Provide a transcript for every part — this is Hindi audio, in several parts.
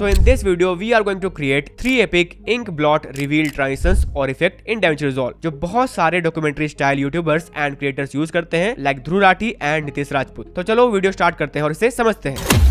So in this video we are going to create 3 epic ink blot reveal transitions और effect in DaVinci Resolve जो बहुत सारे documentary style YouTubers and creators use करते हैं लाइक ध्रुव राठी एंड नीतीश राजपूत। तो चलो वीडियो स्टार्ट करते हैं और इसे समझते हैं।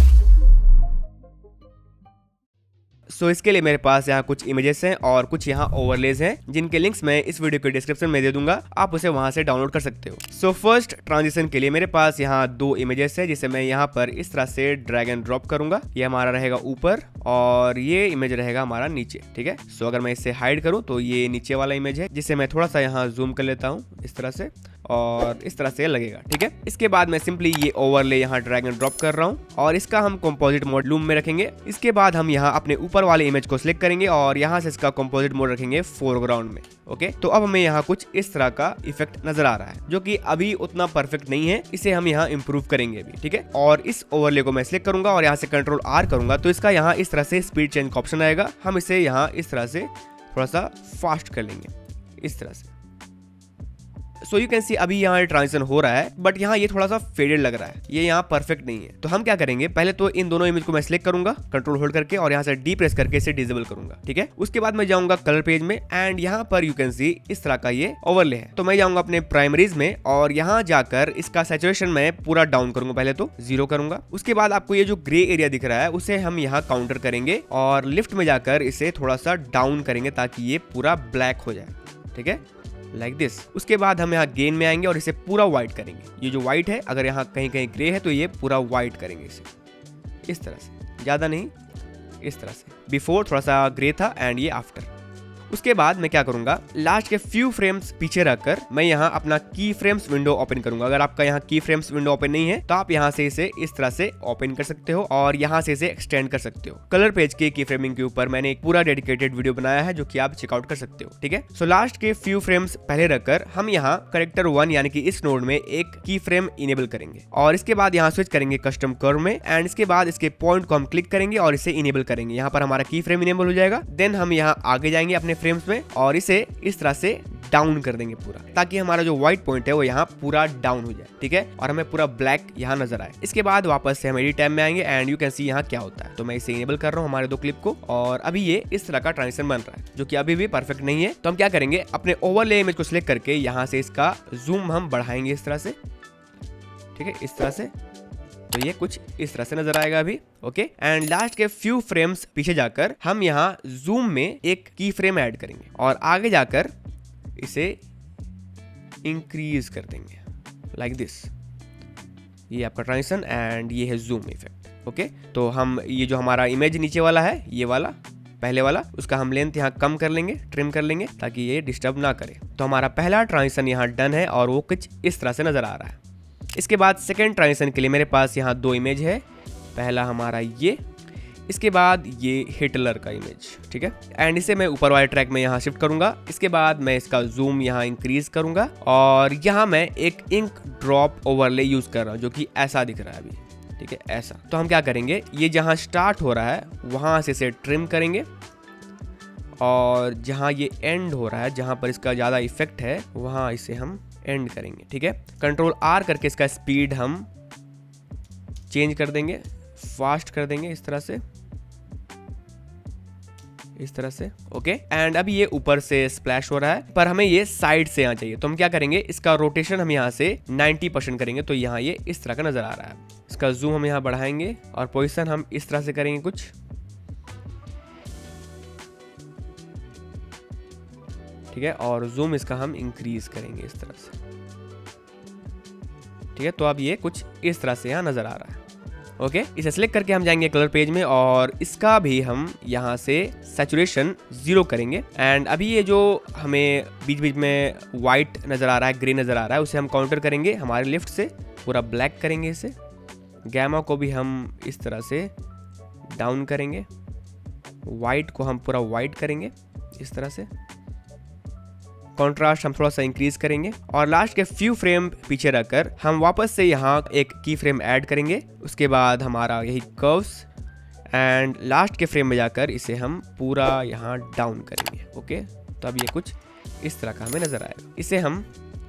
सो इसके लिए मेरे पास यहाँ कुछ इमेजेस हैं और कुछ यहाँ ओवरलेज हैं जिनके लिंक्स मैं इस वीडियो के डिस्क्रिप्शन में दे दूंगा, आप उसे वहां से डाउनलोड कर सकते हो। सो फर्स्ट ट्रांजिशन के लिए मेरे पास यहाँ 2 इमेजेस है जिसे मैं यहाँ पर इस तरह से ड्रैग एंड ड्रॉप करूंगा। ये हमारा रहेगा ऊपर और ये इमेज रहेगा हमारा नीचे, ठीक है। सो अगर मैं इसे हाइड करूँ तो ये नीचे वाला इमेज है जिसे मैं थोड़ा सा यहाँ जूम कर लेता हूँ इस तरह से और इस तरह से लगेगा, ठीक है। इसके बाद मैं सिंपली ये ओवरले यहाँ ड्रैग एंड ड्रॉप कर रहा हूँ और इसका हम कंपोजिट मोड लूम में रखेंगे। इसके बाद हम यहाँ अपने ऊपर वाले इमेज को सिलेक्ट करेंगे और यहाँ से इसका कंपोजिट मोड रखेंगे फोरग्राउंड में। ओके, तो अब हमें यहाँ कुछ इस तरह का इफेक्ट नजर आ रहा है जो कि अभी उतना परफेक्ट नहीं है, इसे हम यहाँ इंप्रूव करेंगे अभी, ठीक है। और इस ओवरले को मैं सिलेक्ट करूंगा और यहाँ से कंट्रोल आर करूंगा तो इसका यहाँ इस तरह से स्पीड चेंज का ऑप्शन आएगा। हम इसे यहाँ इस तरह से थोड़ा सा फास्ट कर लेंगे इस तरह से। सो यू कैन सी अभी यहाँ ट्रांजिशन हो रहा है बट यहाँ ये थोड़ा सा फेडेड लग रहा है, ये यहाँ परफेक्ट नहीं है। तो हम क्या करेंगे, पहले तो इन दोनों इमेज को मैं सिलेक्ट करूंगा कंट्रोल होल्ड करके और यहाँ से डी प्रेस करके इसे डिसेबल करूंगा, ठीक है। उसके बाद मैं जाऊंगा कलर पेज में एंड यहाँ पर यू कैन सी इस तरह का ये ओवरले है। तो मैं जाऊंगा अपने प्राइमरीज में और यहाँ जाकर इसका सैचुरेशन में पूरा डाउन करूंगा, पहले तो 0 करूंगा। उसके बाद आपको ये जो ग्रे एरिया दिख रहा है उसे हम यहाँ काउंटर करेंगे और लिफ्ट में जाकर इसे थोड़ा सा डाउन करेंगे ताकि ये पूरा ब्लैक हो जाए, ठीक है, लाइक दिस। उसके बाद हम यहाँ गेन में आएंगे और इसे पूरा व्हाइट करेंगे। ये जो व्हाइट है अगर यहाँ कहीं कहीं ग्रे है तो ये पूरा व्हाइट करेंगे इसे इस तरह से, ज्यादा नहीं, इस तरह से। बिफोर थोड़ा सा ग्रे था एंड ये आफ्टर। उसके बाद मैं क्या करूंगा, लास्ट के फ्यू फ्रेम्स पीछे रखकर मैं यहाँ अपना की फ्रेम्स विंडो ओपन करूंगा। अगर आपका यहाँ की फ्रेम्स विंडो ओपन नहीं है तो आप यहाँ से इसे इस तरह से ओपन कर सकते हो और यहाँ से इसे एक्सटेंड कर सकते हो। कलर पेज के की फ्रेमिंग के ऊपर मैंने एक पूरा डेडिकेटेड वीडियो बनाया है जो कि आप चेकआउट कर सकते हो, ठीक है। सो लास्ट के फ्यू फ्रेम्स पहले रखकर हम यहाँ करेक्टर 1 यानी कि इस नोड में एक की फ्रेम इनेबल करेंगे और इसके बाद यहाँ स्विच करेंगे कस्टम कर्व में एंड इसके बाद इसके पॉइंट को हम क्लिक करेंगे और इसे इनेबल करेंगे। यहाँ पर हमारा की फ्रेम इनेबल हो जाएगा। देन हम यहाँ आगे जाएंगे अपने फ्रेम्स में और इसे इस तरह से डाउन कर देंगे पूरा ताकि हमारा जो व्हाइट पॉइंट है वो यहाँ पूरा डाउन हो जाए, ठीक है, और हमें पूरा ब्लैक यहाँ नजर आए। इसके बाद वापस से हम एडिट टैब में आएंगे एंड यू कैन सी यहाँ क्या होता है। तो मैं इसे इनेबल कर रहा हूँ हमारे 2 क्लिप को और अभी ये इस तरह का ट्रांजिशन बन रहा है जो कि अभी भी परफेक्ट नहीं है। तो हम क्या करेंगे, अपने ओवरले इमेज को सिलेक्ट करके यहाँ से इसका जूम हम बढ़ाएंगे इस तरह से, ठीक है, इस तरह से। तो ये कुछ इस तरह से नजर आएगा अभी, ओके। एंड लास्ट के फ्यू फ्रेम्स पीछे जाकर हम यहाँ जूम में एक की फ्रेम ऐड करेंगे और आगे जाकर इसे इंक्रीज कर देंगे लाइक दिस। ये आपका ट्रांजिशन एंड ये है जूम इफेक्ट, ओके। तो हम ये जो हमारा इमेज नीचे वाला है, ये वाला पहले वाला, उसका हम लेंथ यहाँ कम कर लेंगे, ट्रिम कर लेंगे ताकि ये डिस्टर्ब ना करे। तो हमारा पहला ट्रांजिशन यहाँ डन है और वो कुछ इस तरह से नजर आ रहा है। इसके बाद सेकेंड ट्रांजिशन के लिए मेरे पास यहाँ 2 इमेज है। पहला हमारा ये, इसके बाद ये हिटलर का इमेज, ठीक है। एंड इसे मैं ऊपर वाले ट्रैक में यहाँ शिफ्ट करूंगा। इसके बाद मैं इसका जूम यहाँ इंक्रीज करूंगा और यहाँ मैं एक इंक ड्रॉप ओवरले यूज कर रहा हूँ जो कि ऐसा दिख रहा है अभी, ठीक है, ऐसा। तो हम क्या करेंगे, ये जहाँ स्टार्ट हो रहा है वहां से इसे ट्रिम करेंगे और जहाँ ये एंड हो रहा है, जहाँ पर इसका ज्यादा इफेक्ट है, वहां इसे हम एंड करेंगे, ठीक है। कंट्रोल आर करके इसका स्पीड हम चेंज कर देंगे, फास्ट कर देंगे इस तरह से, इस तरह से, ओके। एंड अभी ये ऊपर से स्प्लैश हो रहा है पर हमें ये साइड से यहाँ चाहिए। तो हम क्या करेंगे, इसका रोटेशन हम यहाँ से 90% करेंगे तो यहाँ ये इस तरह का नजर आ रहा है। इसका जूम हम यहाँ बढ़ाएंगे और पोजीशन हम इस तरह से करेंगे कुछ, ठीक है, और जूम इसका हम इंक्रीज करेंगे इस तरह से, ठीक है। तो अब ये कुछ इस तरह से यहाँ नजर आ रहा है, ओके। इसे सिलेक्ट करके हम जाएंगे कलर पेज में और इसका भी हम यहाँ से सैचुरेशन 0 करेंगे। एंड अभी ये जो हमें बीच बीच में व्हाइट नजर आ रहा है, ग्रे नजर आ रहा है, उसे हम काउंटर करेंगे हमारे लेफ्ट से, पूरा ब्लैक करेंगे इसे। गैमा को भी हम इस तरह से डाउन करेंगे, व्हाइट को हम पूरा व्हाइट करेंगे इस तरह से। कॉन्ट्रास्ट हम थोड़ा सा इंक्रीज करेंगे और लास्ट के फ्यू फ्रेम पीछे रखकर हम वापस से यहाँ एक की फ्रेम ऐड करेंगे। उसके बाद हमारा यही कर्व्स एंड लास्ट के फ्रेम में जाकर इसे हम पूरा यहाँ डाउन करेंगे, ओके। तो अब ये कुछ इस तरह का हमें नजर आएगा। इसे हम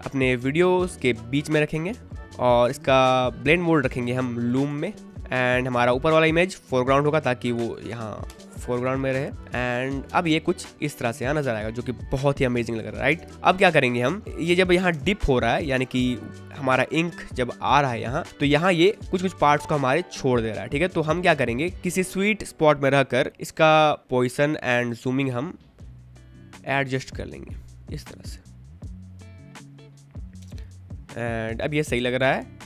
अपने वीडियोस के बीच में रखेंगे और इसका ब्लेंड मोड रखेंगे हम लूम में एंड हमारा ऊपर वाला इमेज फोरग्राउंड होगा ताकि वो यहाँ फोरग्राउंड में रहे। एंड अब ये कुछ इस तरह से यहाँ नजर आएगा जो कि बहुत ही अमेजिंग लग रहा है, राइट। अब क्या करेंगे हम, ये जब यहाँ डिप हो रहा है यानी कि हमारा इंक जब आ रहा है यहाँ, तो यहाँ ये कुछ कुछ पार्ट्स को हमारे छोड़ दे रहा है, ठीक है। तो हम क्या करेंगे, किसी स्वीट स्पॉट में रहकर इसका पोजीशन एंड जूमिंग हम एडजस्ट कर लेंगे इस तरह से। एंड अब ये सही लग रहा है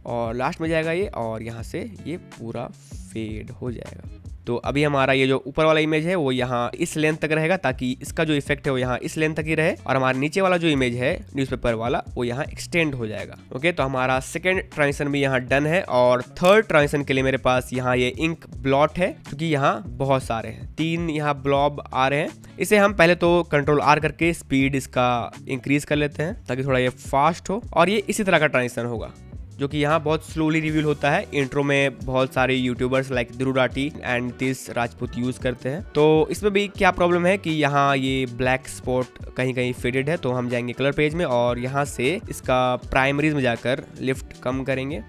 और लास्ट में जाएगा ये, और यहाँ से ये पूरा फेड हो जाएगा। तो अभी हमारा ये जो ऊपर वाला इमेज है वो यहाँ इस लेंथ तक रहेगा ताकि इसका जो इफेक्ट है वो यहाँ इस लेंथ तक ही रहे, और हमारे नीचे वाला जो इमेज है न्यूज़पेपर वाला वो यहाँ एक्सटेंड हो जाएगा। ओके, तो हमारा सेकंड ट्रांजिशन भी यहाँ डन है। और थर्ड ट्रांजिशन के लिए मेरे पास यहाँ ये इंक ब्लॉट है क्योंकि यहाँ बहुत सारे हैं, 3 यहाँ ब्लॉब आ रहे हैं। इसे हम पहले तो कंट्रोल R करके स्पीड इसका इंक्रीज कर लेते हैं ताकि थोड़ा ये फास्ट हो, और ये इसी तरह का ट्रांजिशन होगा जो कि यहाँ बहुत स्लोली रिवील होता है। इंट्रो में बहुत सारे YouTubers like Dhruv Rathee and Nitish Rajput use करते हैं। तो इसमें भी क्या प्रॉब्लम है कि यहाँ ये ब्लैक स्पॉट कहीं कहीं फेडेड है, तो हम जाएंगे कलर पेज में और यहाँ से इसका प्राइमरीज में जाकर लिफ्ट कम करेंगे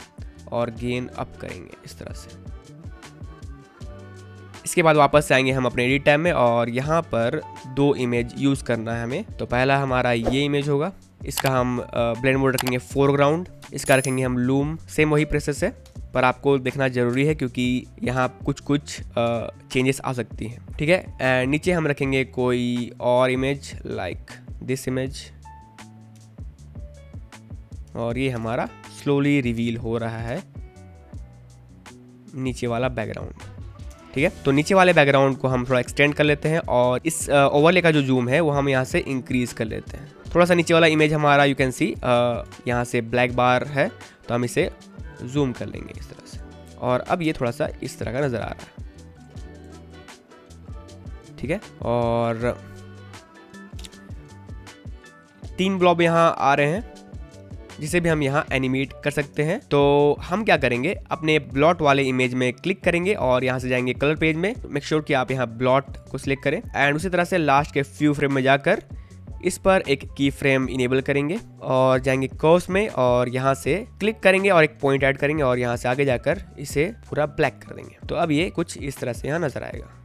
और गेन अप करेंगे इस तरह से। इसके बाद वापस से आएंगे हम अपने एडिट टैब में और यहाँ पर 2 इमेज यूज करना है हमें। तो पहला हमारा ये इमेज होगा, इसका हम ब्लेंड मोड रखेंगे फोरग्राउंड, इसका रखेंगे हम लूम, सेम वही प्रोसेस है पर आपको देखना जरूरी है क्योंकि यहाँ कुछ चेंजेस आ सकती हैं, ठीक है। एंड नीचे हम रखेंगे कोई और इमेज लाइक दिस इमेज, और ये हमारा स्लोली रिवील हो रहा है नीचे वाला बैकग्राउंड, ठीक है। तो नीचे वाले बैकग्राउंड को हम थोड़ा एक्सटेंड कर लेते हैं और इस ओवरले का जो जूम है वो हम यहाँ से इंक्रीज कर लेते हैं। थोड़ा सा नीचे वाला इमेज हमारा यू कैन सी यहाँ से ब्लैक बार है, तो हम इसे जूम कर लेंगे इस तरह से, और अब ये थोड़ा सा इस तरह का नज़र आ रहा है, ठीक है। और 3 ब्लॉब यहाँ आ रहे हैं जिसे भी हम यहाँ एनिमेट कर सकते हैं। तो हम क्या करेंगे, अपने ब्लॉट वाले इमेज में क्लिक करेंगे और यहाँ से जाएंगे कलर पेज में। मेक श्योर कि आप यहाँ ब्लॉट को सिलेक्ट करें एंड उसी तरह से लास्ट के फ्यू फ्रेम में जाकर इस पर एक की फ्रेम इनेबल करेंगे और जाएंगे कर्व्स में और यहाँ से क्लिक करेंगे और एक पॉइंट ऐड करेंगे और यहाँ से आगे जाकर इसे पूरा ब्लैक कर देंगे। तो अब ये कुछ इस तरह से यहाँ नजर आएगा।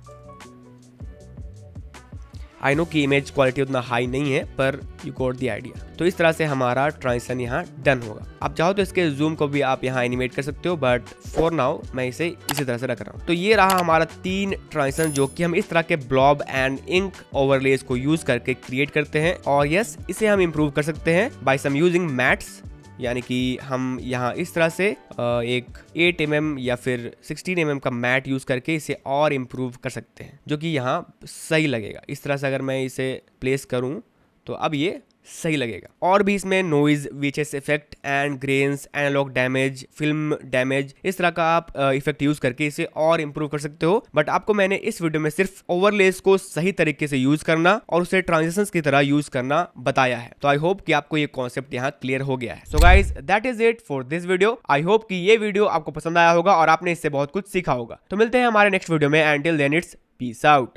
आई नो कि इमेज क्वालिटी उतना हाई नहीं है पर यू गॉट द आइडिया। तो इस तरह से हमारा ट्रांजिशन यहाँ डन होगा। आप चाहो तो इसके जूम को भी आप यहाँ एनिमेट कर सकते हो, बट फॉर नाउ मैं इसे इसी तरह से रख रहा हूँ। तो ये रहा हमारा 3 ट्रांजिशन जो कि हम इस तरह के ब्लॉब एंड इंक ओवरलेस को यूज करके क्रिएट करते हैं। और यस, इसे हम इम्प्रूव कर सकते हैं बाय सम यूजिंग मैट्स, यानी कि हम यहाँ इस तरह से एक 8 mm या फिर 16 mm का मैट यूज़ करके इसे और इम्प्रूव कर सकते हैं जो कि यहाँ सही लगेगा। इस तरह से अगर मैं इसे प्लेस करूँ तो अब ये सही लगेगा। और भी इसमें noise, VHS effect and grains, analog damage, film damage, इस तरह का आप इफेक्ट यूज करके इसे और इम्प्रूव कर सकते हो। बट आपको मैंने इस वीडियो में सिर्फ ओवरलेस को सही तरीके से यूज करना और उसे ट्रांजिशंस की तरह यूज करना बताया है। तो आई होप कि आपको ये कॉन्सेप्ट यहाँ क्लियर हो गया है। So guys, that is it for this video. I hope कि ये वीडियो आपको पसंद आया होगा और आपने इससे बहुत कुछ सीखा होगा। तो मिलते हैं हमारे नेक्स्ट वीडियो में। Until then it's peace out.